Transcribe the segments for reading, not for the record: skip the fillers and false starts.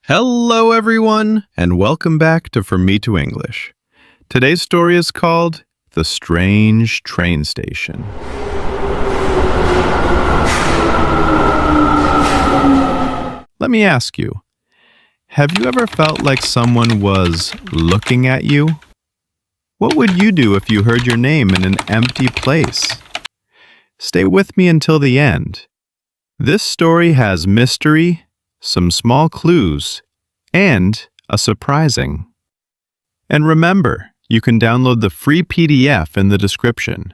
Hello everyone, and welcome back to From Me to English. Today's story is called The Strange Train Station. Let me ask you, have you ever felt like someone was looking at you? What would you do if you heard your name in an empty place? Stay with me until the end. This story has mystery, some small clues, and a surprising. And remember, you can download the free PDF in the description.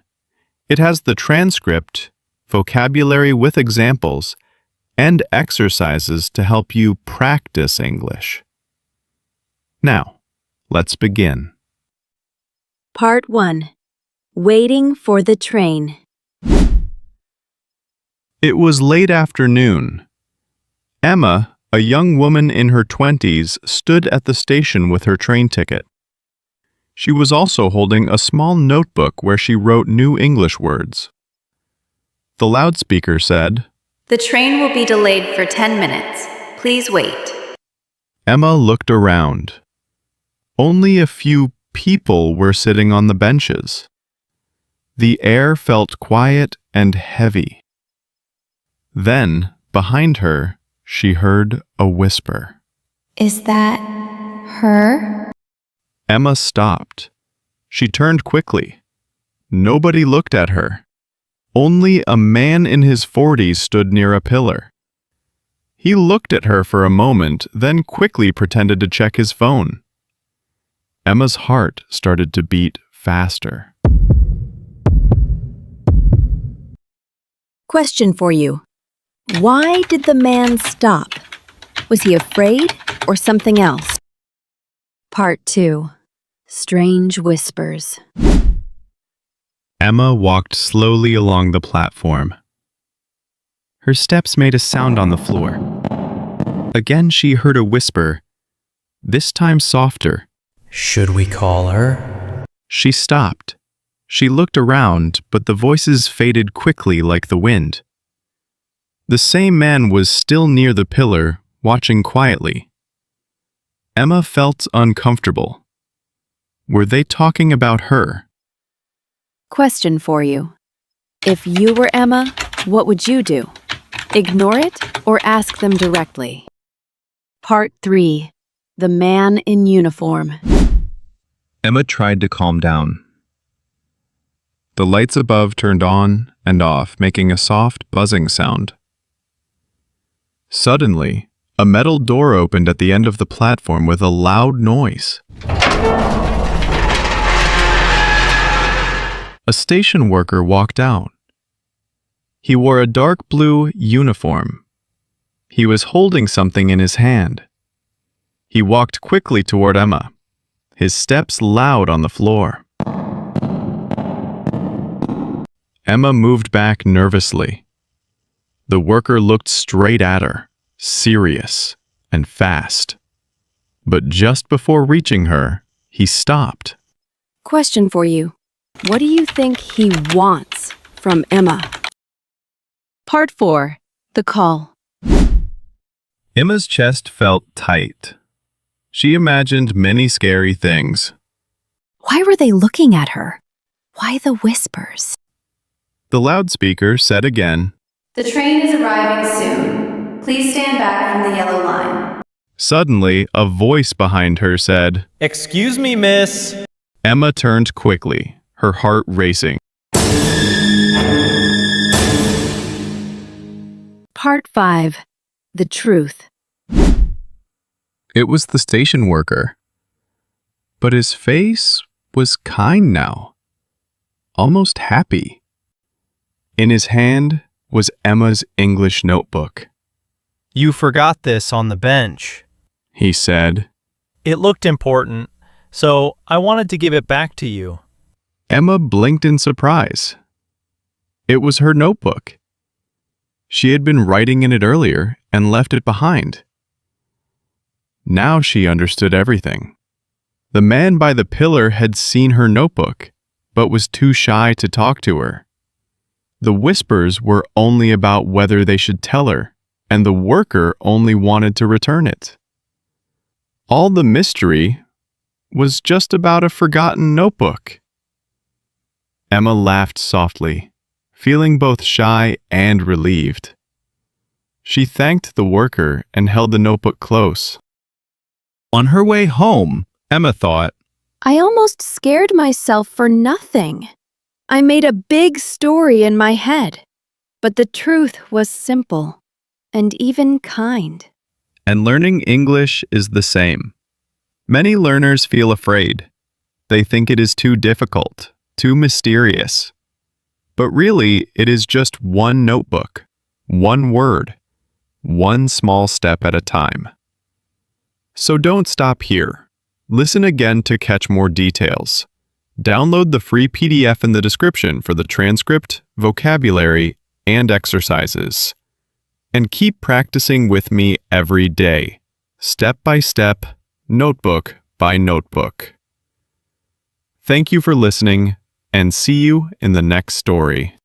It has the transcript, vocabulary with examples, and exercises to help you practice English. Now, let's begin. Part 1. Waiting for the train. It was late afternoon. Emma, a young woman in her 20s, stood at the station with her train ticket. She was also holding a small notebook where she wrote new English words. The loudspeaker said, "The train will be delayed for 10 minutes. Please wait." Emma looked around. Only a few people were sitting on the benches. The air felt quiet and heavy. Then, behind her, she heard a whisper. Is that her? Emma stopped. She turned quickly. Nobody looked at her. Only a man in his 40s stood near a pillar. He looked at her for a moment, then quickly pretended to check his phone. Emma's heart started to beat faster. Question for you. Why did the man stop? Was he afraid or something else? Part 2. Strange Whispers. Emma walked slowly along the platform. Her steps made a sound on the floor. Again she heard a whisper, this time softer. Should we call her? She stopped. She looked around, but the voices faded quickly like the wind. The same man was still near the pillar, watching quietly. Emma felt uncomfortable. Were they talking about her? Question for you. If you were Emma, what would you do? Ignore it or ask them directly? Part 3. The Man in Uniform. Emma tried to calm down. The lights above turned on and off, making a soft, buzzing sound. Suddenly, a metal door opened at the end of the platform with a loud noise. A station worker walked out. He wore a dark blue uniform. He was holding something in his hand. He walked quickly toward Emma, his steps loud on the floor. Emma moved back nervously. The worker looked straight at her, serious and fast. But just before reaching her, he stopped. Question for you. What do you think he wants from Emma? Part 4. The Call. Emma's chest felt tight. She imagined many scary things. Why were they looking at her? Why the whispers? The loudspeaker said again, "The train is arriving soon. Please stand back from the yellow line." Suddenly, a voice behind her said, Excuse me, miss. Emma turned quickly, her heart racing. Part 5. The Truth. It was the station worker. But his face was kind now, almost happy. In his hand was Emma's English notebook. You forgot this on the bench. He said. It looked important, so I wanted to give it back to you. Emma blinked in surprise. It was her notebook. She had been writing in it earlier and left it behind. Now she understood everything. The man by the pillar had seen her notebook, but was too shy to talk to her. The whispers were only about whether they should tell her, and the worker only wanted to return it. All the mystery was just about a forgotten notebook. Emma laughed softly, feeling both shy and relieved. She thanked the worker and held the notebook close. On her way home, Emma thought, I almost scared myself for nothing. I made a big story in my head, but the truth was simple and even kind. and learning English is the same. Many learners feel afraid. They think it is too difficult, too mysterious. But really, it is just one notebook, one word, one small step at a time. So don't stop here. Listen again to catch more details. Download the free PDF in the description for the transcript, vocabulary, and exercises. And keep practicing with me every day, step by step, notebook by notebook. Thank you for listening, and see you in the next story.